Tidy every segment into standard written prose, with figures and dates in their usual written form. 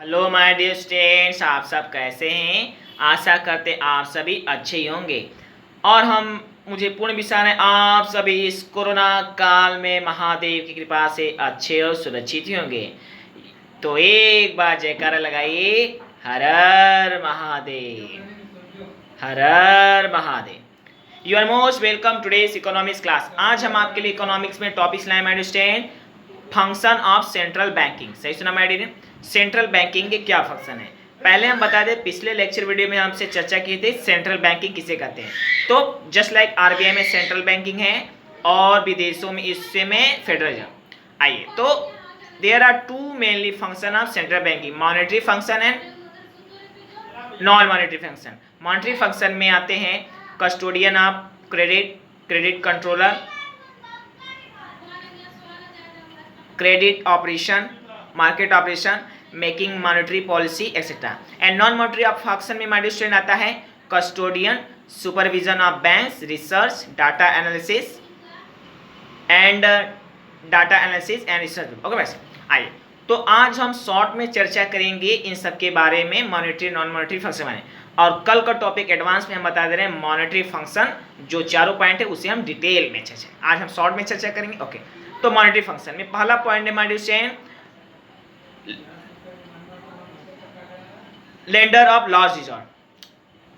Hello my dear students, आप सब कैसे हैं। आशा करते आप सभी अच्छे ही होंगे और मुझे पूर्ण विश्वास है आप सभी इस कोरोना काल में महादेव की कृपा से अच्छे और सुरक्षित ही होंगे। तो एक बार जयकारा लगाइए, हर हर महादेव, हर हर Mahadev. You are most welcome today's economics class. आज हम आपके लिए इकोनॉमिक्स में टॉपिक्स लाए my student. Function of central banking. सही सुना माय डियर। सेंट्रल बैंकिंग के क्या फंक्शन है पहले हम बता दें। पिछले लेक्चर वीडियो में हमसे चर्चा की थी सेंट्रल बैंकिंग किसे कहते हैं। तो जस्ट लाइक आरबीआई में सेंट्रल बैंकिंग है और विदेशों में इससे में फेडरल। आइए, तो there are two mainly function of central banking, monetary function and non monetary function. Monetary function में आते हैं custodian of credit, credit controller, credit operation, market operation, making monetary policy etcetera. And non monetary function में my student आता है custodian, supervision of banks, research, data analysis and research. Okay बस, आइए तो आज हम शॉर्ट में चर्चा करेंगे इन सब के बारे में, मॉनेटरी नॉन मॉनेटरी फंक्शन में। और कल का टॉपिक एडवांस में हम बता दे रहे हैं मॉनेटरी फंक्शन, जो चारों पॉइंट है उसे हम डिटेल में चर्चा, आज हम शॉर्ट में चर्चा करेंगे। ओके, तो मॉनेटरी फंक्शन में पहला पॉइंट है my student, lender of last resort.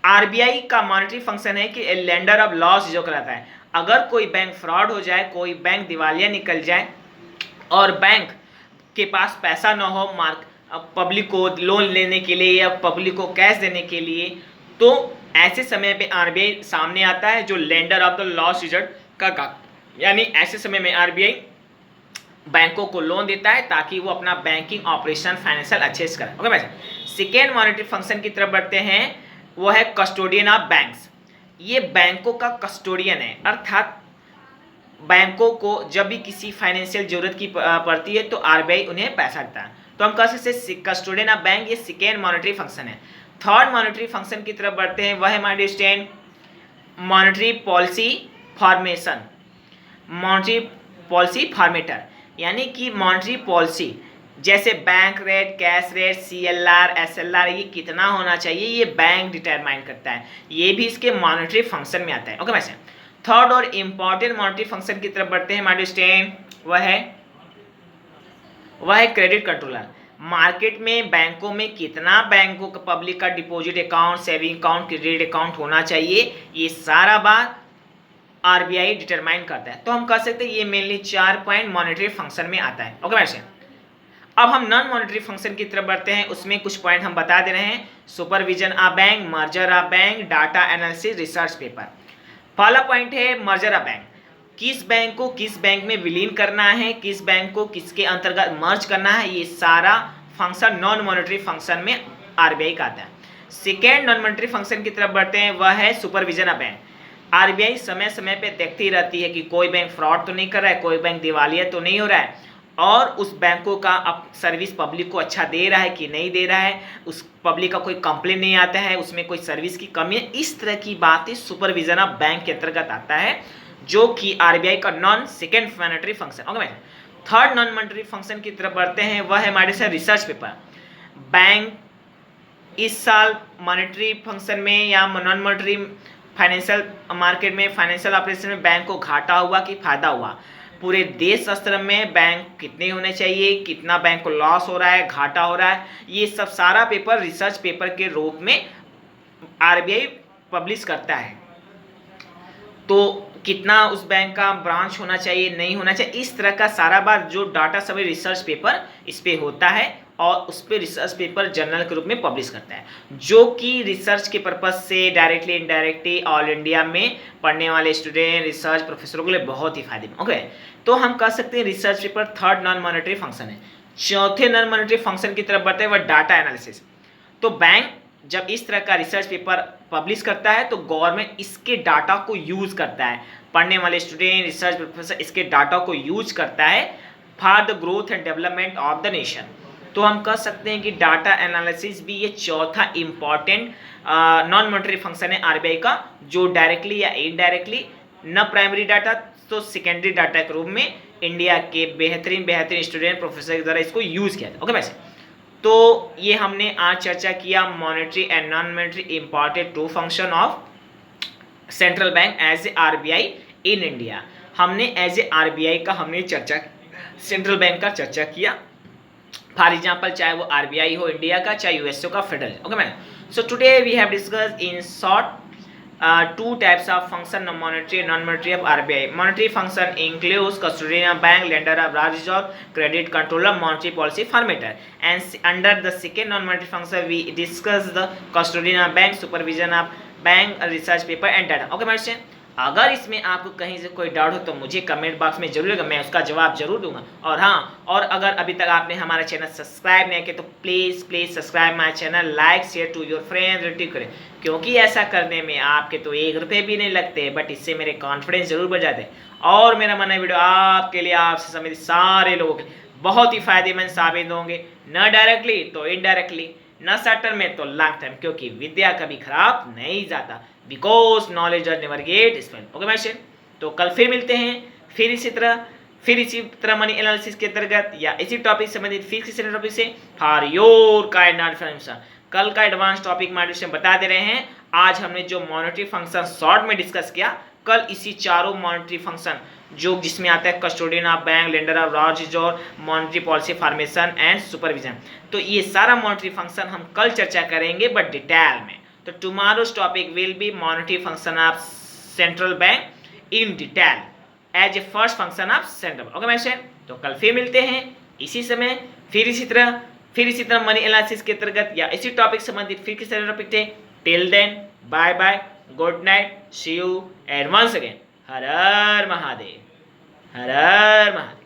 RBI का मॉनेटरी फंक्शन है कि लेंडर ऑफ लास्ट रिजॉर्ट कहलाता है। अगर कोई बैंक फ्रॉड हो जाए, कोई बैंक दिवालिया निकल जाए और बैंक के पास पैसा ना हो पब्लिक को लोन लेने के लिए या पब्लिक को कैश देने के लिए, तो ऐसे समय पे आरबीआई सामने आता है जो lender of the last resort का यानी ऐसे समय में आरबीआई बैंकों को लोन देता है ताकि वो अपना बैंकिंग ऑपरेशन फाइनेंशियल अच्छे से करें। ओके भाई, सेकेंड मॉनेटरी फंक्शन की तरफ बढ़ते हैं, वो है कस्टोडियन ऑफ बैंक्स। ये बैंकों का कस्टोडियन है, अर्थात बैंकों को जब भी किसी फाइनेंशियल जरूरत की पड़ती है तो आरबीआई उन्हें पैसा देता है। तो हम कह सकते हैं कस्टोडियन ऑफ बैंक, ये सेकेंड मॉनेटरी फंक्शन है। थर्ड मॉनेटरी फंक्शन की तरफ बढ़ते हैं, वह है my student monetary policy formation, monetary policy formatter. यानी कि मॉनेटरी पॉलिसी जैसे bank rate, cash rate, CLR, SLR, ये कितना होना चाहिए ये बैंक डिटरमाइन करता है, ये भी इसके मॉनेटरी फंक्शन में आता है। ओके वैसे थर्ड और इम्पॉर्टेंट मॉनेटरी फंक्शन की तरफ बढ़ते हैं माय स्टूडेंट, वह है क्रेडिट कंट्रोलर। मार्केट में बैंकों में कितना बैंकों का पब्लिक का deposit account, saving account, credit account होना चाहिए, ये सारा बात आरबीआई डिटरमाइन करता है। तो हम कह सकते हैं ये मेनली 4 पॉइंट मॉनेटरी फंक्शन में आता है। ओके वैसे अब हम नॉन मॉनेटरी फंक्शन की तरफ बढ़ते हैं, उसमें कुछ पॉइंट हम बता दे रहे हैं। Supervision of bank, merger of bank, data analysis, research paper. पहला पॉइंट है मर्जर ऑफ बैंक। किस बैंक को किस बैंक में विलीन करना है, किस बैंक को किसके अंतर्गत मर्ज करना है, ये सारा फंक्शन नॉन मॉनेटरी फंक्शन में आरबीआई का आता है। सेकेंड नॉन मॉनेटरी फंक्शन की तरफ बढ़ते हैं, वह है सुपरविजन ऑफ बैंक। आरबीआई समय समय पे देखती रहती है कि कोई बैंक फ्रॉड तो नहीं कर रहा है, कोई बैंक दिवालिया तो नहीं हो रहा है, और उस बैंकों का अब सर्विस पब्लिक को अच्छा दे रहा है कि नहीं दे रहा है, उस पब्लिक का कोई कंप्लेन नहीं आता है, उसमें कोई सर्विस की कमी है। इस तरह की बातें सुपरविजन ऑफ बैंक के अंतर्गत आता है, जो कि आरबीआई का non second monetary function. Okay, third non monetary function की तरफ बढ़ते हैं, वह है हमारे साथ रिसर्च पेपर। बैंक इस साल मॉनेटरी फंक्शन में या नॉन मॉनेटरी फाइनेंशियल मार्केट में, फाइनेंशियल ऑपरेशन में बैंक को घाटा हुआ कि फायदा हुआ, पूरे देश स्तर में बैंक कितने होने चाहिए, कितना बैंक को लॉस हो रहा है, घाटा हो रहा है, ये सब सारा पेपर रिसर्च पेपर के रूप में आरबीआई पब्लिश करता है। तो कितना उस बैंक का ब्रांच होना चाहिए, नहीं होना चाहिए, इस तरह का सारा बात जो डाटा सभी रिसर्च पेपर इस पे होता है और उस पर रिसर्च पेपर जर्नल के रूप में पब्लिश करता है, जो कि रिसर्च के पर्पज से डायरेक्टली इनडायरेक्टली ऑल इंडिया में पढ़ने वाले स्टूडेंट, रिसर्च प्रोफेसरों के लिए बहुत ही फायदेमंद। ओके, तो हम कह सकते हैं research paper third non monetary function है। चौथे नॉन मॉनेटरी फंक्शन की तरफ बढ़ते हैं, वह डाटा एनालिसिस। तो बैंक जब इस तरह का रिसर्च पेपर पब्लिश करता है तो गवर्नमेंट इसके डाटा को यूज करता है, पढ़ने वाले स्टूडेंट, रिसर्च प्रोफेसर इसके डाटा को यूज करता है for the growth and development of the nation. तो हम कह सकते हैं कि डाटा एनालिसिस भी ये चौथा इंपॉर्टेंट नॉन मॉनेटरी फंक्शन है आरबीआई का, जो डायरेक्टली या इनडायरेक्टली न प्राइमरी डाटा तो सेकेंडरी डाटा के रूप में इंडिया के बेहतरीन स्टूडेंट प्रोफेसर के द्वारा इसको यूज किया था। ओके वैसे तो ये हमने आज चर्चा किया monetary and non monetary important two function of central bank as a RBI in India. हमने एज ए आरबीआई का हमने चर्चा, सेंट्रल बैंक का चर्चा किया। फॉर एग्जाम्पल चाहे वो आरबीआई हो इंडिया का, चाहे यूएसओ का federal. Okay ma'am, so today we have discussed in short two types of function of monetary and non-monetary of RBI. Monetary function includes custodian of bank, lender of large reserve, credit controller, monetary policy formatter. And under the second non-monetary function, we discuss the custodian of bank, supervision of bank, research paper and data. Okay, my friend. अगर इसमें आपको कहीं से कोई doubt हो तो मुझे comment box में जरूर लगा, मैं उसका जवाब जरूर दूंगा। और हाँ, और अगर अभी तक आपने हमारा चैनल सब्सक्राइब नहीं किया तो please subscribe my channel, like share to your friend, relative करें, क्योंकि ऐसा करने में आपके तो 1 रुपये भी नहीं लगते, बट इससे मेरे कॉन्फिडेंस जरूर बढ़ जाते हैं। और मेरा मन है वीडियो आपके लिए, आपसे समेत सारे लोगों के बहुत ही फायदेमंद साबित होंगे, न डायरेक्टली तो इनडायरेक्टली, न शॉर्ट टर्म में तो लॉन्ग टर्म, क्योंकि विद्या कभी खराब नहीं जाता, because knowledge are never get spend. Okay my friend, तो कल फिर मिलते हैं, फिर इसी तरह मनी एनालिसिस के अंतर्गत या इसी टॉपिक से संबंधित फिर किसी टॉपिक से फॉर योर काइंड इन्फॉर्मेशन। कल का एडवांस टॉपिक मार्केट बता दे रहे हैं। आज हमने जो मॉनेटरी फंक्शन शॉर्ट में डिस्कस किया, कल इसी चारों मॉनेटरी फंक्शन जो जिसमें आता है custodian of bank, lender of large reserve, monetary policy formation and supervision, तो ये सारा मॉनेटरी फंक्शन हम कल चर्चा करेंगे बट डिटेल में। तो tomorrow's topic will be monetary function of central bank in detail as a first function of central. Okay my friend, तो कल फिर मिलते हैं इसी समय, फिर इसी तरह मनी एनालिसिस के अंतर्गत या इसी टॉपिक संबंधित फिर किसी टॉपिक थे। Till then bye bye, good night, see you and once again हर हर महादेव, हर हर महादेव।